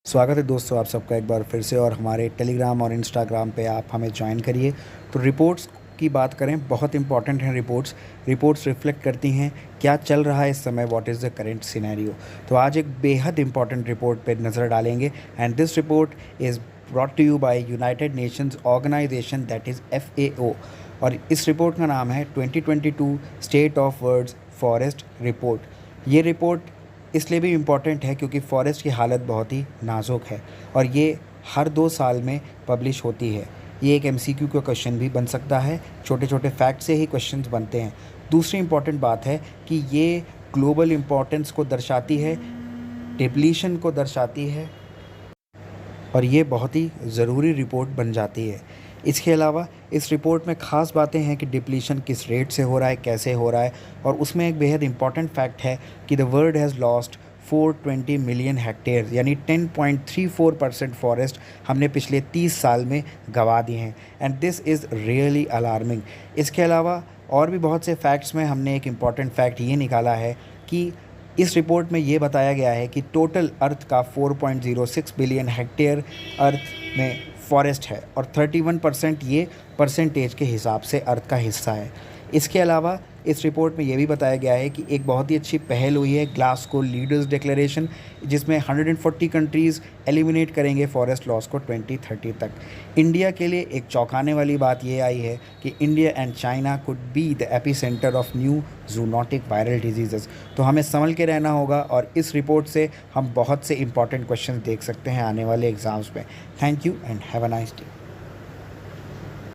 स्वागत है दोस्तों आप सबका एक बार फिर से और हमारे टेलीग्राम और इंस्टाग्राम पे आप हमें ज्वाइन करिए। तो रिपोर्ट्स की बात करें, बहुत इंपॉर्टेंट हैं रिपोर्ट्स। रिपोर्ट्स रिफ्लेक्ट करती हैं क्या चल रहा है इस समय, what is the current scenario. तो आज एक बेहद इंपॉर्टेंट रिपोर्ट पे नज़र डालेंगे and this report is brought to you by United Nations Organisation that is FAO। और इस रिपोर्ट का नाम है 2022 state of world's forest report. ये रिपोर्ट इसलिए भी इम्पॉर्टेंट है क्योंकि फ़ॉरेस्ट की हालत बहुत ही नाज़ुक है और ये हर 2 साल में पब्लिश होती है। ये एक MCQ का क्वेश्चन भी बन सकता है, छोटे छोटे फैक्ट से ही क्वेश्चंस बनते हैं। दूसरी इम्पॉर्टेंट बात है कि ये ग्लोबल इम्पोर्टेंस को दर्शाती है, डिप्लीशन को दर्शाती है और ये बहुत ही ज़रूरी रिपोर्ट बन जाती है। इसके अलावा इस रिपोर्ट में ख़ास बातें हैं कि डिप्लीशन किस रेट से हो रहा है, कैसे हो रहा है, और उसमें एक बेहद इंपॉर्टेंट फैक्ट है कि the world has lost 420 million hectare यानी 10.34% फॉरेस्ट हमने पिछले 30 साल में गंवा दिए हैं and this is really alarming. इसके अलावा और भी बहुत से फैक्ट्स में हमने एक इम्पॉर्टेंट फैक्ट ये निकाला है कि इस रिपोर्ट में ये बताया गया है कि टोटल अर्थ का 4.06 बिलियन हेक्टेयर अर्थ में फॉरेस्ट है और 31% ये परसेंटेज के हिसाब से अर्थ का हिस्सा है। इसके अलावा इस रिपोर्ट में ये भी बताया गया है कि एक बहुत ही अच्छी पहल हुई है ग्लासगो लीडर्स डिक्लेरेशन, जिसमें 140 कंट्रीज़ एलिमिनेट करेंगे फॉरेस्ट लॉस को 2030 तक। इंडिया के लिए एक चौंकाने वाली बात ये आई है कि India and China could be the epicentre of new zoonotic viral diseases. तो हमें संभल के रहना होगा और इस रिपोर्ट से हम बहुत से इंपॉर्टेंट क्वेश्चन देख सकते हैं आने वाले एग्ज़ाम्स में। Thank you and have a nice day.